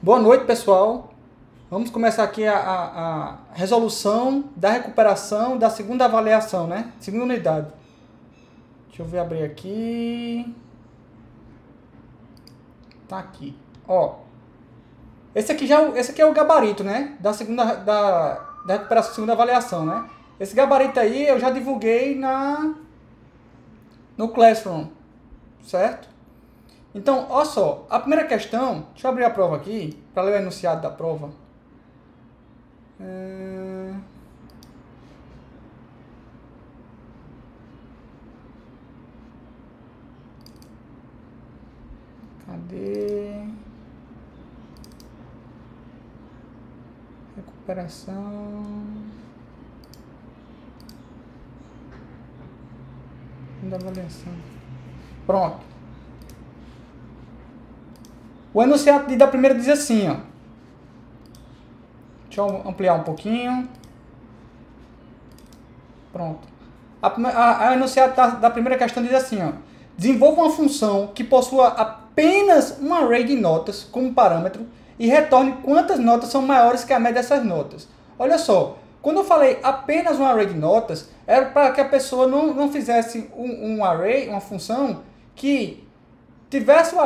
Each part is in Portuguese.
Boa noite, pessoal. Vamos começar aqui a resolução da recuperação da segunda avaliação, né? Segunda unidade. Deixa eu ver, abrir aqui. Tá aqui. Ó. Esse aqui é o gabarito, né? Da recuperação da segunda avaliação, né? Esse gabarito aí eu já divulguei no Classroom, certo? Então, olha só, a primeira questão, deixa eu abrir a prova aqui, para ler o enunciado da prova. Cadê? Recuperação da avaliação. Pronto. O enunciado da primeira diz assim, ó. Deixa eu ampliar um pouquinho. Pronto. A enunciado da primeira questão diz assim, ó. Desenvolva uma função que possua apenas um array de notas como parâmetro e retorne quantas notas são maiores que a média dessas notas. Olha só, quando eu falei apenas um array de notas, era para que a pessoa não fizesse um array, uma função que tivesse o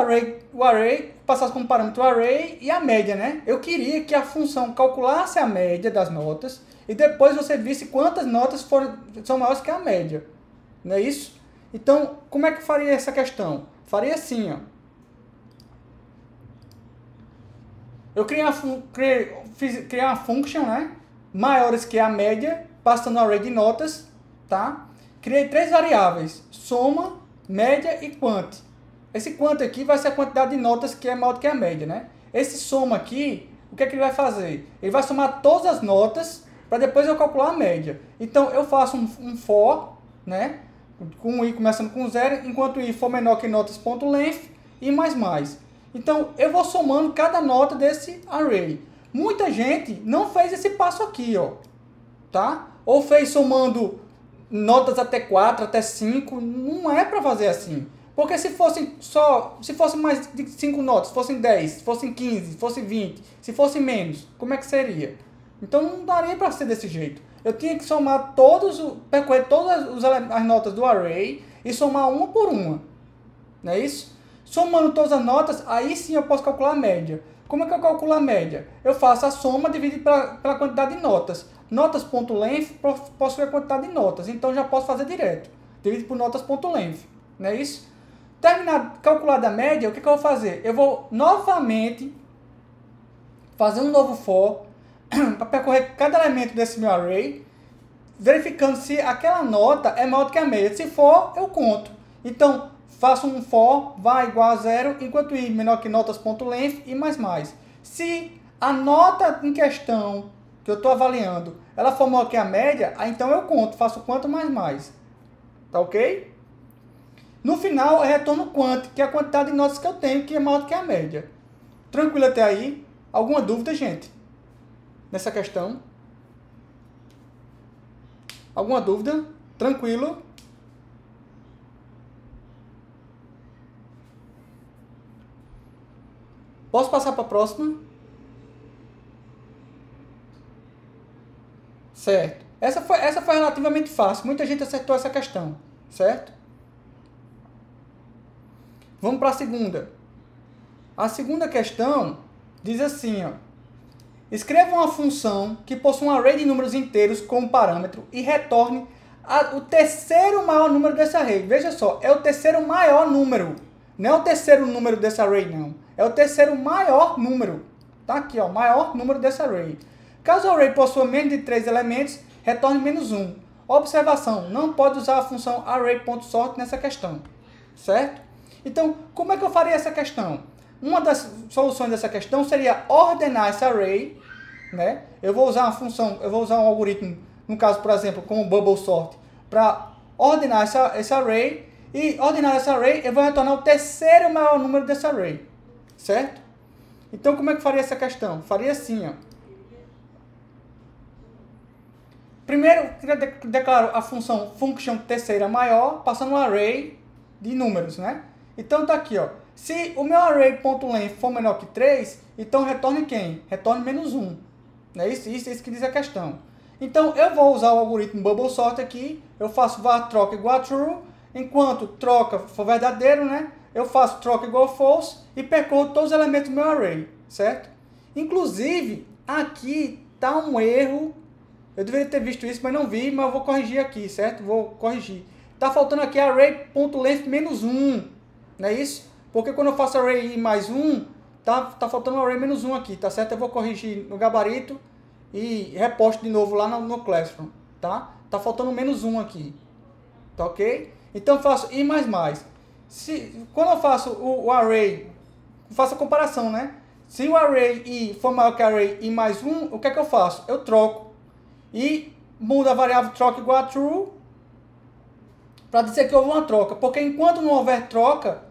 array, passasse como parâmetro o array e a média, né? Eu queria que a função calculasse a média das notas e depois você visse quantas notas são maiores que a média. Não é isso? Então, como é que faria essa questão? Faria assim, ó. Eu criei uma function, né? Maiores que a média, passando o array de notas, tá? Criei três variáveis, soma, média e quant. Esse quant aqui vai ser a quantidade de notas que é maior do que a média, né? Esse soma aqui, o que é que ele vai fazer? Ele vai somar todas as notas para depois eu calcular a média. Então, eu faço um for, né? Com i começando com 0, enquanto i for menor que notas.length e mais. Então, eu vou somando cada nota desse array. Muita gente não fez esse passo aqui, ó, tá? Ou fez somando notas até 4, até 5, não é para fazer assim. Porque se fosse mais de 5 notas, fossem 10, fossem 15, fossem 20, se fosse menos, como é que seria? Então não daria para ser desse jeito. Eu tinha que somar percorrer todas as notas do array e somar uma por uma. Não é isso? Somando todas as notas, aí sim eu posso calcular a média. Como é que eu calculo a média? Eu faço a soma dividido pela quantidade de notas. Notas.length possui a quantidade de notas, então já posso fazer direto. Dividido por notas.length. Não é isso? Terminado, calculada a média, o que eu vou fazer? Eu vou novamente fazer um novo for para percorrer cada elemento desse meu array, verificando se aquela nota é maior do que a média. Se for, eu conto. Então, faço um for, vai igual a 0, enquanto i menor que notas.length e mais. Se a nota em questão que eu estou avaliando, ela for maior que a média, aí então eu conto, faço quanto mais. Tá ok? No final, eu retorno quant, que é a quantidade de notas que eu tenho, que é maior do que a média. Tranquilo até aí? Alguma dúvida, gente? Nessa questão? Alguma dúvida? Tranquilo? Posso passar para a próxima? Certo. Essa foi relativamente fácil. Muita gente acertou essa questão. Certo? Vamos para a segunda. A segunda questão diz assim, ó. Escreva uma função que possua um array de números inteiros como parâmetro e retorne o terceiro maior número desse array. Veja só, é o terceiro maior número. Não é o terceiro número desse array, não. É o terceiro maior número. Tá aqui, ó, maior número desse array. Caso o array possua menos de 3 elementos, retorne menos 1. Observação, não pode usar a função array.sort nessa questão. Certo? Então, como é que eu faria essa questão? Uma das soluções dessa questão seria ordenar esse array, né? Eu vou usar um algoritmo, no caso, por exemplo, como o bubble sort, para ordenar esse array, e ordenar esse array, eu vou retornar o terceiro maior número desse array, certo? Então, como é que faria essa questão? Faria assim, ó. Primeiro, eu declaro a função function terceira maior, passando um array de números, né? Então, tá aqui, ó. Se o meu array.length for menor que 3, então retorne quem? Retorne menos 1. Não é isso que diz a questão. Então, eu vou usar o algoritmo bubble sort aqui, eu faço var troca igual a true, enquanto troca for verdadeiro, né? Eu faço troca igual a false e percorro todos os elementos do meu array, certo? Inclusive, aqui está um erro, eu deveria ter visto isso, mas não vi, mas eu vou corrigir aqui, certo? Vou corrigir. Está faltando aqui array.length menos 1, não é isso? Porque quando eu faço array mais 1, tá faltando um array menos 1 aqui, tá certo? Eu vou corrigir no gabarito e reposto de novo lá no Classroom, tá? Tá faltando menos 1 aqui, tá ok? Então eu faço i mais mais. Quando eu faço o array, faço a comparação, né? Se o array i for maior que o array i mais 1, o que é que eu faço? Eu troco. E mudo a variável troca igual a true, para dizer que houve uma troca. Porque enquanto não houver troca,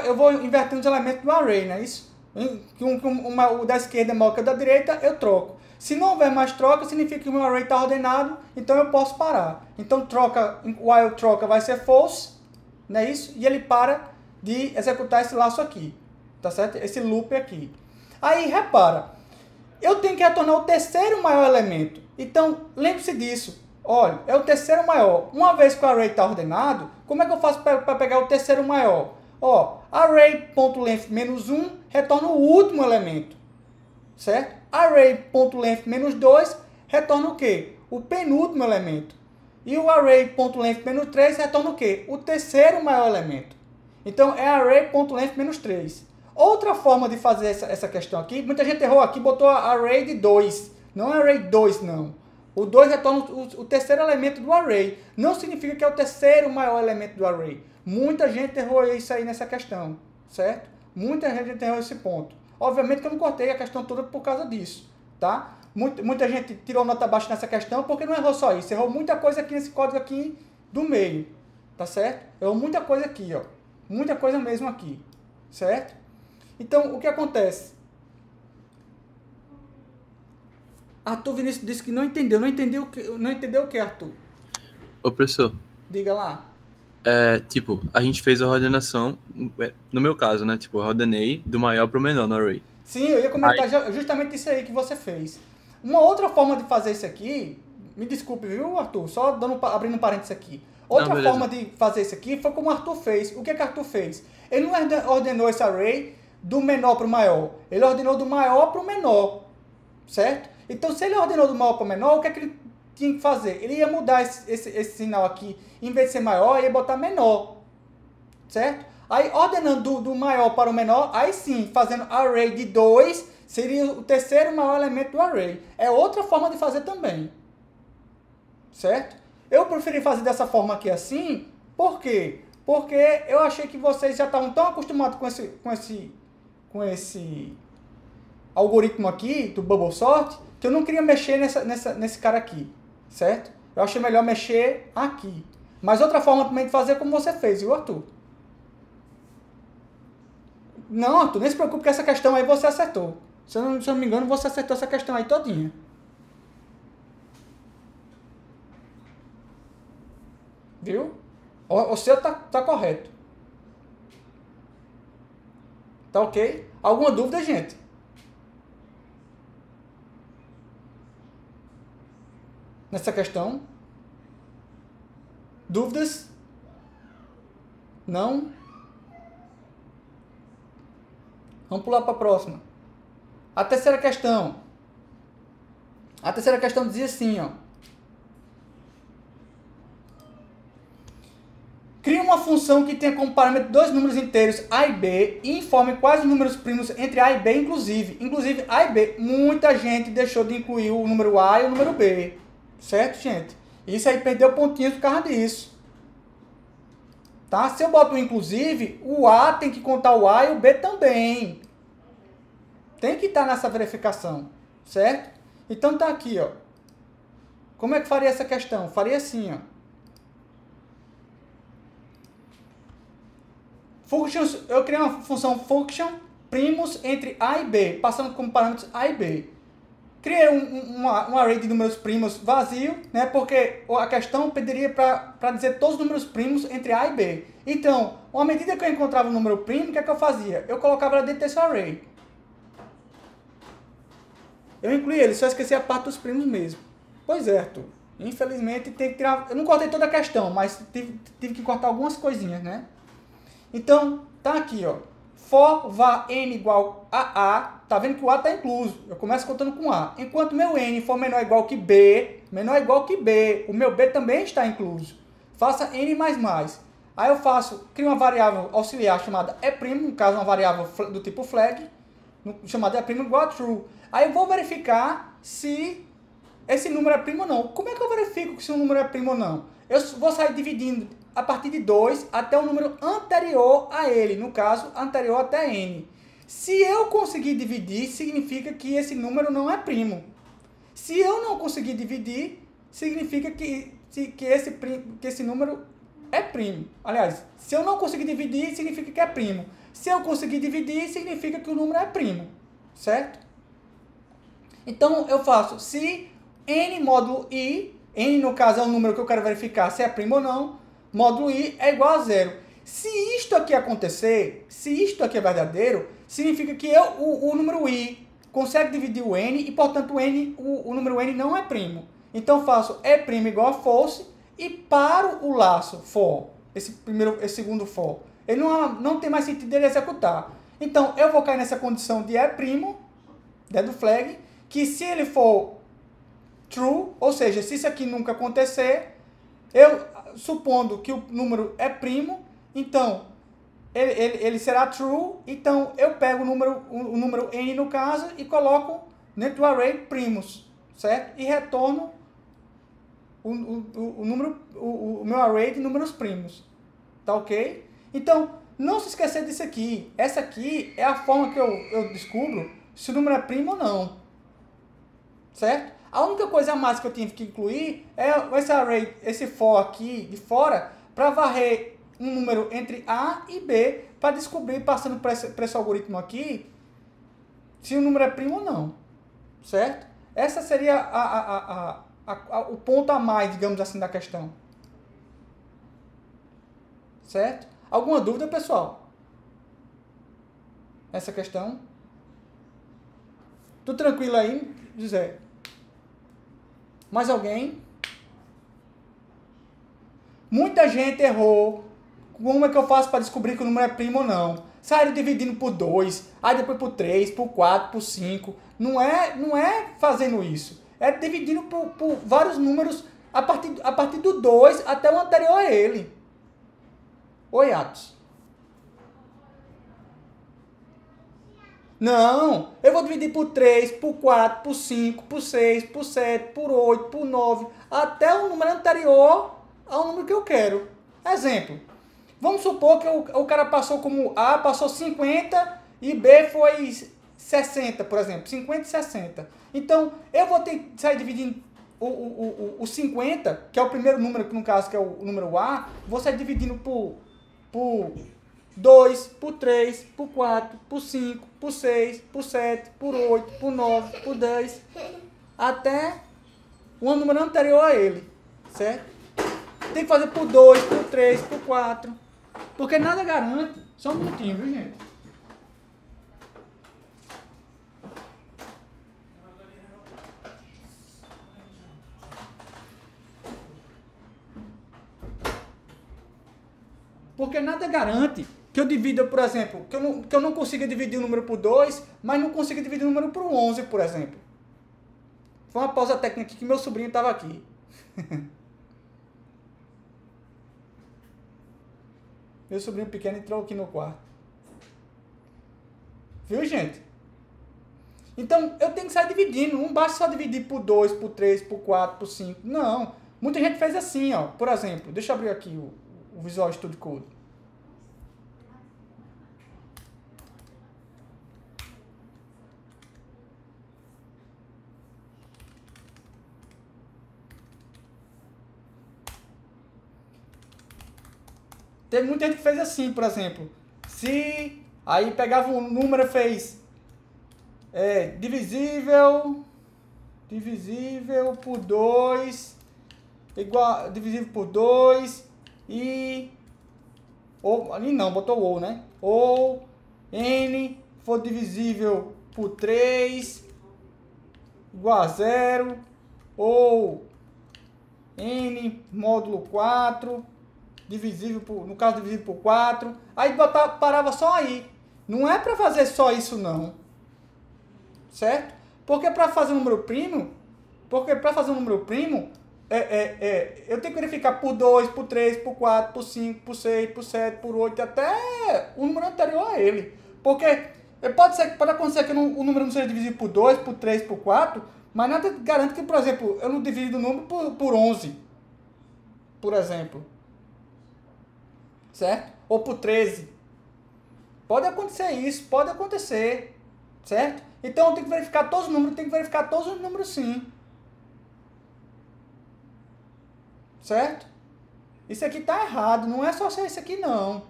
eu vou invertendo os elementos do array, não é isso? O da esquerda é maior que o da direita, eu troco. Se não houver mais troca, significa que o meu array está ordenado, então eu posso parar. Então while troca vai ser false, não é isso? E ele para de executar esse laço aqui, tá certo? Esse loop aqui. Aí, repara, eu tenho que retornar o terceiro maior elemento. Então, lembre-se disso. Olha, é o terceiro maior. Uma vez que o array está ordenado, como é que eu faço para pegar o terceiro maior? Ó, array.length menos 1 retorna o último elemento, certo? Array.length menos 2 retorna o quê? O penúltimo elemento. E o array.length menos 3 retorna o quê? O terceiro maior elemento. Então, é array.length menos 3. Outra forma de fazer essa questão aqui, muita gente errou aqui, botou array de 2. Não é array 2, não. O 2 retorna o terceiro elemento do array. Não significa que é o terceiro maior elemento do array. Muita gente errou isso aí nessa questão, certo? Muita gente errou esse ponto. Obviamente que eu não cortei a questão toda por causa disso, tá? Muita gente tirou nota baixa nessa questão porque não errou só isso. Errou muita coisa aqui nesse código aqui do meio, tá certo? Errou muita coisa aqui, ó. Muita coisa mesmo aqui, certo? Então, o que acontece? Arthur Vinícius disse que não entendeu. Não entendeu o que, Arthur? Ô, professor. Diga lá. Tipo, a gente fez a ordenação, no meu caso, né? Tipo, eu ordenei do maior pro menor no array. Sim, eu ia comentar justamente isso aí que você fez. Uma outra forma de fazer isso aqui, me desculpe, viu, Arthur? Só abrindo um parênteses aqui. Outra forma de fazer isso aqui foi como o Arthur fez. O que o Arthur fez? Ele não ordenou esse array do menor para o maior. Ele ordenou do maior para o menor, certo? Então, se ele ordenou do maior para o menor, o que é que ele tinha que fazer? Ele ia mudar esse sinal aqui. Em vez de ser maior, ele ia botar menor, certo? Aí, ordenando do maior para o menor, aí sim, fazendo array de 2, seria o terceiro maior elemento do array. É outra forma de fazer também, certo? Eu preferi fazer dessa forma aqui assim, por quê? Porque eu achei que vocês já estavam tão acostumados com esse algoritmo aqui, do bubble sort, que eu não queria mexer nesse cara aqui, certo? Eu achei melhor mexer aqui. Mas outra forma também de fazer é como você fez, viu, Arthur? Não, Arthur, nem se preocupe que essa questão aí você acertou. Se eu não me engano, você acertou essa questão aí todinha. Viu? O seu tá correto. Tá ok? Alguma dúvida, gente? Nessa questão? Dúvidas? Não? Vamos pular para a próxima. A terceira questão. A terceira questão dizia assim, ó. Crie uma função que tenha como parâmetro dois números inteiros A e B e informe quais os números primos entre A e B, inclusive. Inclusive, A e B. Muita gente deixou de incluir o número A e o número B. Certo, gente? Isso aí perdeu pontinhos por causa disso. Tá? Se eu boto o inclusive, o A tem que contar o A e o B também. Tem que estar nessa verificação. Certo? Então tá aqui, ó. Como é que faria essa questão? Faria assim, ó. Eu criei uma função function primos entre A e B, passando como parâmetros A e B. Criei um array de números primos vazio, né? Porque a questão pediria para dizer todos os números primos entre A e B. Então, à medida que eu encontrava um número primo, o que é que eu fazia? Eu colocava lá dentro desse array. Eu incluí ele, só esqueci a parte dos primos mesmo. Pois é, Arthur. Infelizmente, tem que tirar... Eu não cortei toda a questão, mas tive que cortar algumas coisinhas, né? Então, tá aqui, ó. For var n igual a A, tá vendo que o A está incluso. Eu começo contando com A. Enquanto meu n for menor ou igual que B, o meu B também está incluso. Faça n mais mais. Aí eu crio uma variável auxiliar chamada E', no caso uma variável do tipo flag, chamada E' igual a true. Aí eu vou verificar se esse número é primo ou não. Como é que eu verifico se um número é primo ou não? Eu vou sair dividindo a partir de 2 até o número anterior a ele, no caso, anterior até n. Se eu conseguir dividir, significa que esse número não é primo. Se eu não conseguir dividir, significa que esse número é primo. Aliás, se eu não conseguir dividir, significa que é primo. Se eu conseguir dividir, significa que o número é primo. Certo? Então, eu faço se n módulo i, n no caso é o número que eu quero verificar se é primo ou não, módulo i é igual a 0. Se isto aqui acontecer, se isto aqui é verdadeiro, significa que o número i consegue dividir o n e, portanto, o número n não é primo. Então, faço E' igual a false e paro o laço for, esse segundo for. Ele não tem mais sentido dele executar. Então, eu vou cair nessa condição de E', do flag, que se ele for true, ou seja, se isso aqui nunca acontecer, eu supondo que o número é primo, então ele será true, então eu pego o número n no caso e coloco dentro do array primos, certo? E retorno o meu array de números primos, tá ok? Então, não se esquecer disso aqui. Essa aqui é a forma que eu descubro se o número é primo ou não, certo? A única coisa a mais que eu tive que incluir é esse array, esse for aqui de fora, para varrer um número entre A e B, para descobrir, passando por esse algoritmo aqui, se o número é primo ou não, certo? Essa seria o ponto a mais, digamos assim, da questão. Certo? Alguma dúvida, pessoal? Essa questão? Tudo tranquilo aí, José? Mais alguém? Muita gente errou. Como é que eu faço para descobrir que o número é primo ou não? Saíram dividindo por 2, aí depois por 3, por 4, por 5. Não é fazendo isso. É dividindo por vários números a partir do 2 até o anterior a ele. Oi, Atos. Não, eu vou dividir por 3, por 4, por 5, por 6, por 7, por 8, por 9, até o número anterior ao número que eu quero. Exemplo, vamos supor que o cara passou como A, passou 50 e B foi 60, por exemplo, 50 e 60. Então, eu vou ter que sair dividindo o 50, que é o primeiro número, que no caso que é o número A, vou sair dividindo por 2, por 3, por 4, por 5, por 6, por 7, por 8, por 9, por 10, até o número anterior a ele, certo? Tem que fazer por 2, por 3, por 4, porque nada garante. Só um minutinho, viu, gente? Porque nada garante que eu divida, por exemplo, que eu não consiga dividir o número por 2, mas não consiga dividir o número por 11, por exemplo. Foi uma pausa técnica aqui que meu sobrinho estava aqui. Meu sobrinho pequeno entrou aqui no quarto. Viu, gente? Então, eu tenho que sair dividindo. Não basta só dividir por 2, por 3, por 4, por 5. Não. Muita gente fez assim, ó. Por exemplo, deixa eu abrir aqui o Visual Studio Code. Teve muita gente que fez assim, por exemplo. Se aí pegava um número e fez divisível divisível por 2 igual, divisível por 2 e ou ali não, botou ou, né? Ou n for divisível por 3 igual a 0, ou n módulo 4 divisível por, no caso divisível por 4. Aí parava só aí. Não é para fazer só isso não. Certo? Porque para fazer um número primo, eu tenho que verificar por 2, por 3, por 4, por 5, por 6, por 7, por 8, até o número anterior a ele. Porque pode acontecer que o número não seja dividido por 2, por 3, por 4, mas nada garante que, por exemplo, eu não divido o número por 11, por exemplo. Certo? Ou por 13. Pode acontecer isso, pode acontecer. Certo? Então eu tenho que verificar todos os números, sim. Certo? Isso aqui tá errado, não é só ser isso aqui não.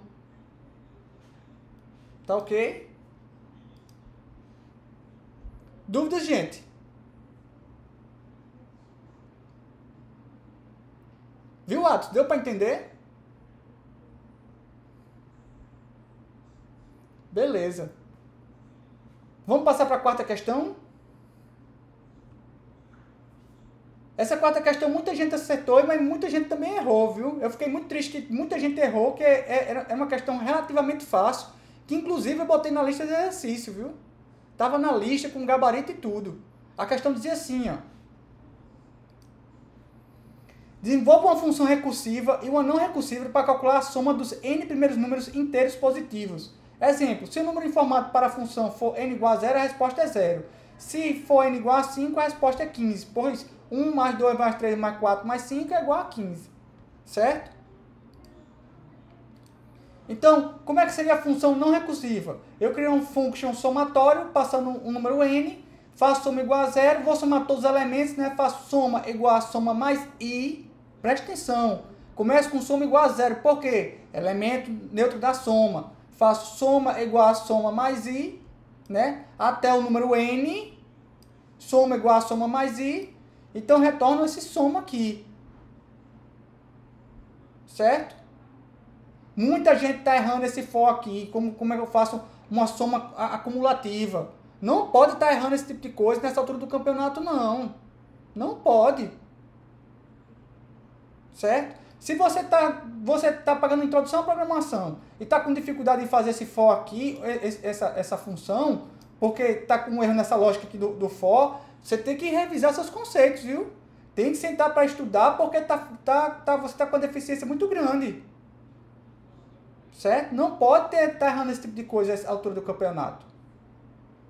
Tá ok? Dúvidas, gente? Viu, Atos? Deu para entender? Beleza. Vamos passar para a quarta questão? Essa quarta questão muita gente acertou, mas muita gente também errou, viu? Eu fiquei muito triste que muita gente errou, que é uma questão relativamente fácil, que inclusive eu botei na lista de exercício, viu? Tava na lista com gabarito e tudo. A questão dizia assim, ó. Desenvolva uma função recursiva e uma não recursiva para calcular a soma dos n primeiros números inteiros positivos. Exemplo, se o número informado para a função for n igual a 0, a resposta é 0. Se for n igual a 5, a resposta é 15, pois 1 mais 2 mais 3 mais 4 mais 5 é igual a 15. Certo? Então, como é que seria a função não recursiva? Eu crio um function somatório, passando um número n, faço soma igual a 0, vou somar todos os elementos, né? Faço soma igual a soma mais i. Preste atenção, começo com soma igual a 0, por quê? Elemento neutro da soma. Faço soma igual a soma mais i, né? Até o número n, soma igual a soma mais i, então retorno esse soma aqui. Certo? Muita gente está errando esse for aqui, como é que eu faço uma soma acumulativa. Não pode estar errando esse tipo de coisa nessa altura do campeonato, não. Não pode. Certo? Se você tá pagando introdução à programação e está com dificuldade em fazer esse for aqui, essa função, porque está com um erro nessa lógica aqui do for, você tem que revisar seus conceitos, viu? Tem que sentar para estudar, porque você está com uma deficiência muito grande. Certo? Não pode estar errando esse tipo de coisa à altura do campeonato.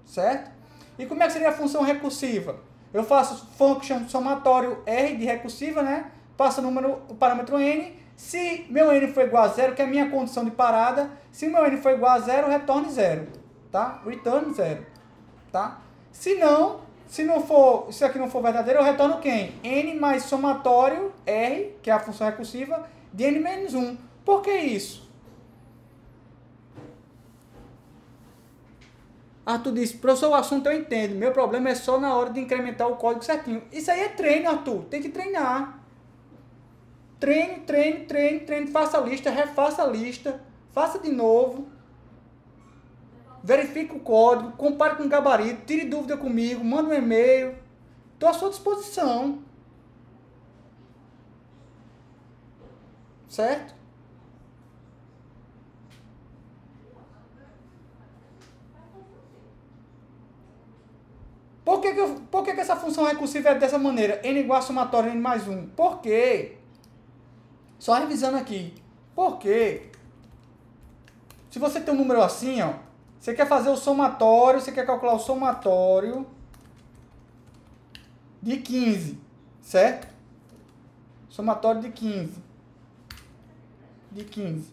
Certo? E como é que seria a função recursiva? Eu faço function somatório R de recursiva, né? Passo o parâmetro n. Se meu n for igual a 0, que é a minha condição de parada, se meu n for igual a 0, retorne 0. Tá? Return 0. Tá? Se isso aqui não for verdadeiro, eu retorno quem? N mais somatório R, que é a função recursiva, de n menos 1. Por que isso? Arthur disse, professor, o assunto eu entendo. Meu problema é só na hora de incrementar o código certinho. Isso aí é treino, Arthur. Tem que treinar. Treine. Faça a lista, refaça a lista. Faça de novo. Verifique o código. Compare com o gabarito. Tire dúvida comigo. Manda um e-mail. Estou à sua disposição. Certo? Por que essa função recursiva é dessa maneira? N igual a somatório n mais 1. Por quê? Só revisando aqui. Por quê? Se você tem um número assim, ó, você quer fazer o somatório, você quer calcular o somatório de 15, certo? Somatório de 15. De 15.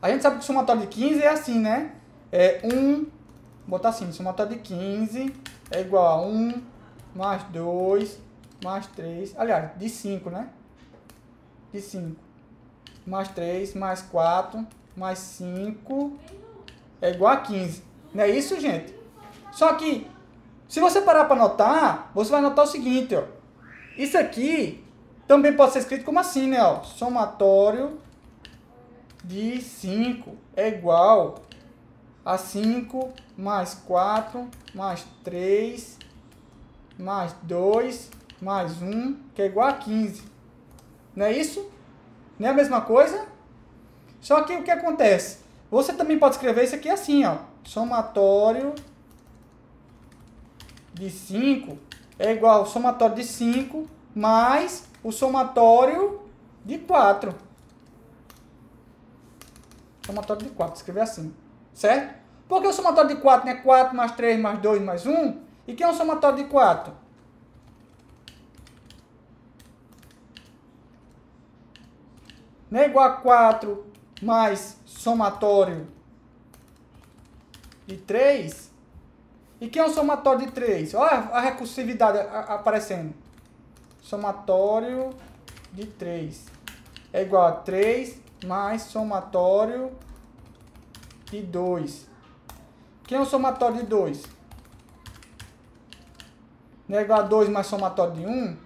A gente sabe que o somatório de 15 é assim, né? É 1, vou botar assim, o somatório de 15 é igual a 1 mais 2 mais 3, aliás, de 5, né? De 5 mais 3 mais 4 mais 5 é igual a 15. Não é isso, gente? Só que, se você parar para notar, você vai notar o seguinte, ó. Isso aqui também pode ser escrito como assim, né? Ó, somatório de 5 é igual a 5 mais 4 mais 3 mais 2 mais 1, que é igual a 15. Não é isso? Não é a mesma coisa? Só que o que acontece? Você também pode escrever isso aqui assim, ó. Somatório de 5 é igual ao somatório de 5 mais o somatório de 4. Somatório de 4, escrever assim, certo? Porque o somatório de 4 é 4 mais 3 mais 2 mais 1. E que é um somatório de 4? Não é igual a 4 mais somatório de 3? E que é um somatório de 3? Olha a recursividade aparecendo. Somatório de 3 é igual a 3 mais somatório de 2. Quem é o somatório de 2? Não é igual a 2 mais somatório de 1?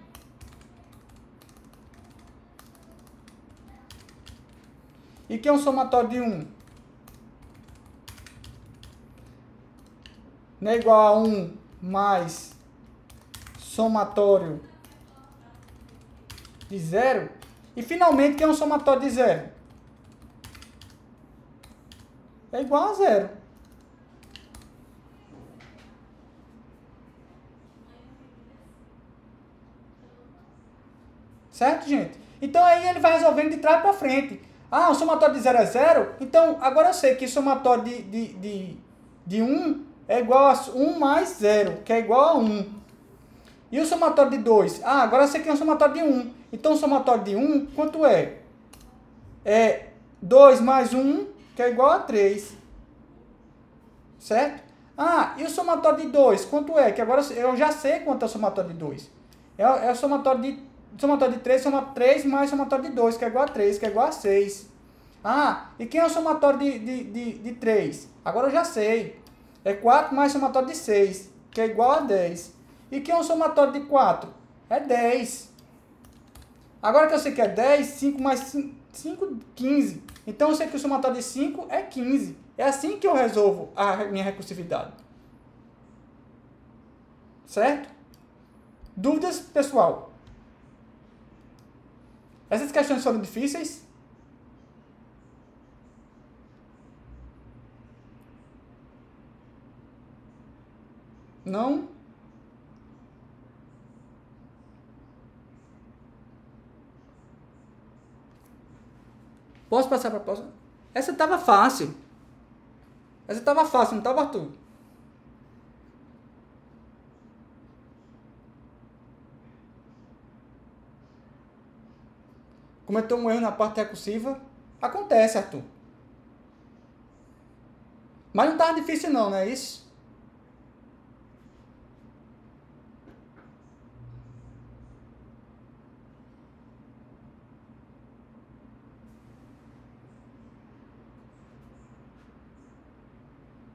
E quem é o somatório de 1? Não é igual a 1 mais somatório de 0? E finalmente, quem é um somatório de 0? É igual a 0. Certo, gente? Então aí ele vai resolvendo de trás para frente. Ah, o somatório de 0 é 0? Então agora eu sei que o somatório de 1 é igual a 1 mais 0, que é igual a 1. E o somatório de 2? Ah, agora eu sei que é um somatório de 1. Então o somatório de 1, quanto é? É 2 mais 1, que é igual a 3. Certo? Ah, e o somatório de 2, quanto é? Que agora eu já sei quanto é o somatório de 2. É o somatório de 3, soma 3 mais somatório de 2, que é igual a 3, que é igual a 6. Ah, e quem é o somatório de 3? Agora eu já sei. É 4 mais somatório de 6, que é igual a 10. E quem é o somatório de 4? É 10. Agora que eu sei que é 10, 5 mais 5, 15. Então eu sei que o somatório de 5 é 15. É assim que eu resolvo a minha recursividade. Certo? Dúvidas, pessoal? Essas questões foram difíceis? Não? Posso passar para a próxima? Essa estava fácil. Essa estava fácil, não estava, Arthur? Cometeu um erro na parte recursiva? Acontece, Arthur. Mas não estava difícil não, não é isso?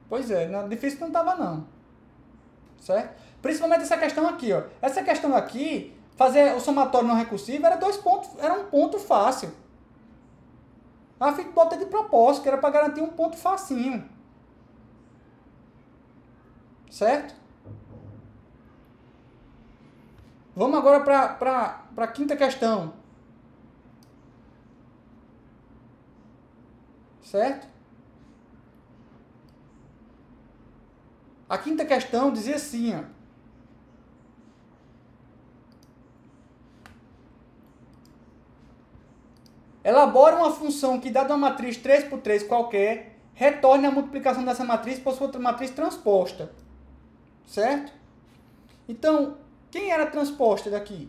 Pois é, não, difícil não estava não. Certo? Principalmente essa questão aqui, ó. Essa questão aqui, fazer o somatório não recursivo era 2 pontos, era um ponto fácil. A FIC bota de propósito, que era para garantir um ponto facinho. Certo? Vamos agora para a quinta questão. Certo? A quinta questão dizia assim, ó. Elabore uma função que, dada uma matriz 3 por 3 qualquer, retorne a multiplicação dessa matriz por sua outra matriz transposta. Certo? Então, quem era transposta daqui?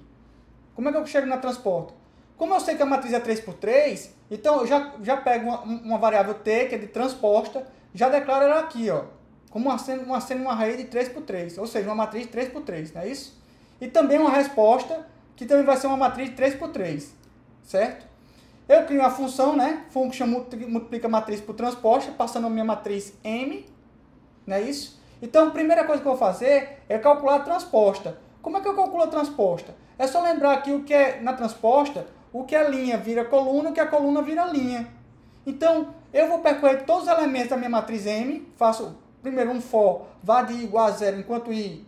Como é que eu chego na transposta? Como eu sei que a matriz é 3 por 3, então eu já pego uma variável t, que é de transposta, já declaro ela aqui, ó, como sendo uma array de 3 por 3, ou seja, uma matriz de 3 por 3, não é isso? E também uma resposta, que também vai ser uma matriz de 3 por 3, certo? Eu crio uma função, né? Function multiplica a matriz por transposta, passando a minha matriz M, Não é isso? Então, a primeira coisa que eu vou fazer é calcular a transposta. Como é que eu calculo a transposta? É só lembrar que o que é na transposta, o que é linha vira coluna, o que é coluna vira linha. Então, eu vou percorrer todos os elementos da minha matriz M, faço primeiro um for, var de i igual a zero, enquanto i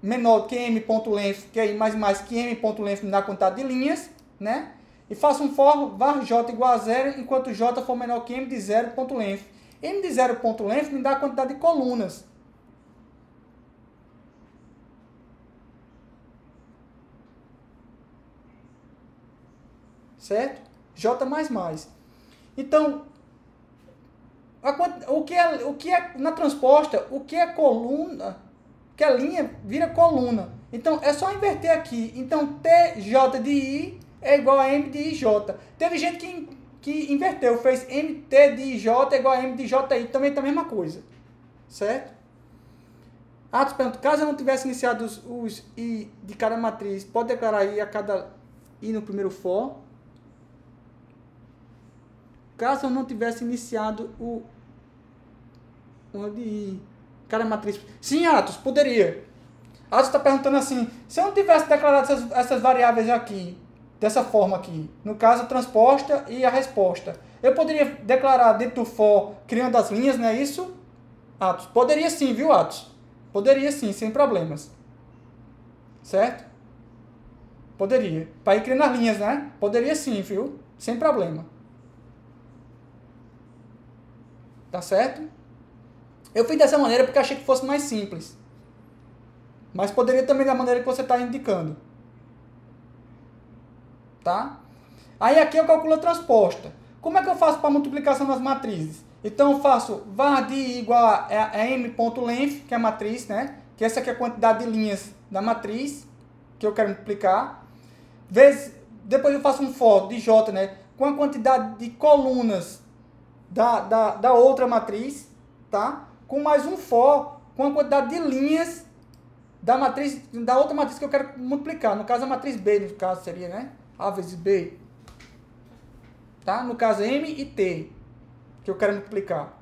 menor que m.length, que é i mais que m.length me dá a quantidade de linhas, né? E faço um for var j igual a zero, enquanto j for menor que m de 0.length. M de 0.length me dá a quantidade de colunas. Certo? J mais mais. Então, o que é na transposta, o que é coluna, que é linha, vira coluna. Então, é só inverter aqui. Então, TJ de I é igual a M de IJ. Teve gente que inverteu, fez MT de IJ é igual a M de JI, também tá a mesma coisa. Certo? Atos pergunta, caso eu não tivesse iniciado os I de cada matriz, pode declarar I a cada I no primeiro for. Caso eu não tivesse iniciado o de I, cada matriz. Sim, Atos, poderia. Atos está perguntando assim, se eu não tivesse declarado essas variáveis aqui, dessa forma aqui, no caso a transposta e a resposta, eu poderia declarar dentro do for, criando as linhas, não é isso? Atos, poderia sim, viu, Atos? Poderia sim, sem problemas. Certo? Poderia. Para ir criando as linhas, né? Poderia sim, viu? Sem problema. Tá certo? Eu fiz dessa maneira porque achei que fosse mais simples. Mas poderia também da maneira que você está indicando. Tá? Aí aqui eu calculo a transposta. Como é que eu faço para multiplicação das matrizes? Então eu faço var de i igual a m.length, que é a matriz, né? Que essa aqui é a quantidade de linhas da matriz que eu quero multiplicar. Depois eu faço um for de j, né? Com a quantidade de colunas da outra matriz, tá? Com mais um for com a quantidade de linhas da outra matriz que eu quero multiplicar. No caso, a matriz B, no caso, seria, né? A vezes B. Tá? No caso, M e T, que eu quero multiplicar.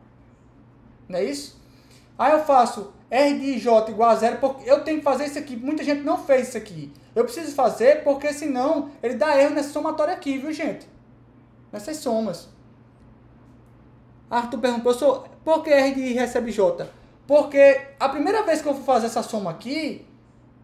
Não é isso? Aí eu faço R de J igual a zero, porque eu tenho que fazer isso aqui. Muita gente não fez isso aqui. Eu preciso fazer, porque senão ele dá erro nessa somatória aqui, viu, gente? Nessas somas. Arthur perguntou, professor, por que R de I recebe J? Porque a primeira vez que eu vou fazer essa soma aqui,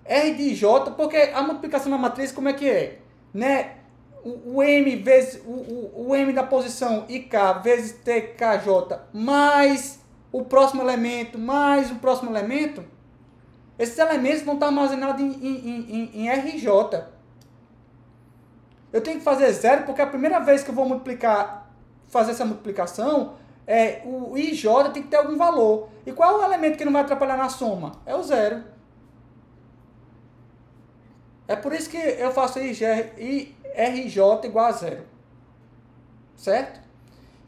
R de J, porque a multiplicação na matriz, como é que é? Né? O M vezes o M da posição IK vezes TKJ mais o próximo elemento, esses elementos vão estar armazenados em RJ. Eu tenho que fazer zero, porque a primeira vez que eu vou fazer essa multiplicação, o IJ tem que ter algum valor. E qual é o elemento que não vai atrapalhar na soma? É o zero. É por isso que eu faço RJ igual a zero. Certo?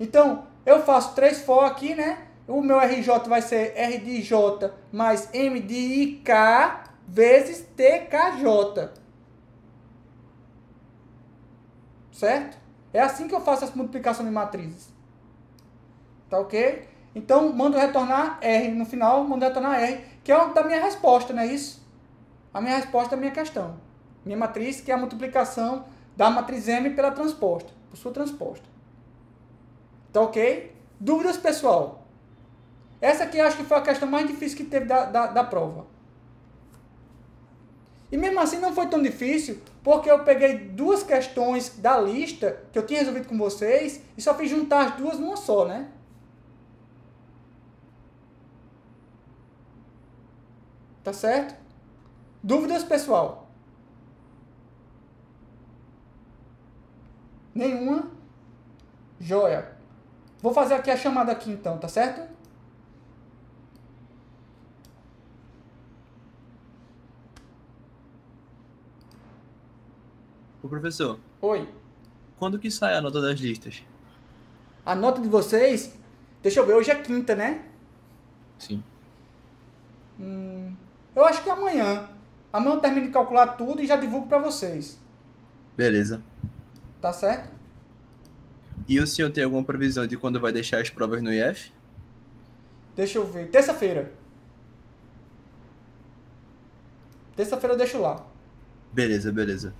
Então, eu faço 3 for aqui, né? O meu RJ vai ser R de J mais M de IK vezes TKJ. Certo? É assim que eu faço essa multiplicação de matrizes. Tá ok? Então, mando retornar R. No final, mando retornar R, que é o da minha resposta, não é isso? A minha resposta é a minha questão. Minha matriz, que é a multiplicação da matriz M pela transposta, por sua transposta. Tá ok? Dúvidas, pessoal? Essa aqui eu acho que foi a questão mais difícil que teve da prova. E mesmo assim não foi tão difícil, porque eu peguei 2 questões da lista que eu tinha resolvido com vocês e só fiz juntar as duas numa só, né? Tá certo? Dúvidas, pessoal? Nenhuma? Joia. Vou fazer aqui a chamada aqui então, tá certo? Ô, professor, Oi. quando que sai a nota das listas? A nota de vocês, deixa eu ver, hoje é quinta, né? Sim. Eu acho que é amanhã. Amanhã eu termino de calcular tudo e já divulgo para vocês. Beleza. Tá certo? E o senhor tem alguma previsão de quando vai deixar as provas no IF? Deixa eu ver. Terça-feira. Terça-feira eu deixo lá. Beleza, beleza.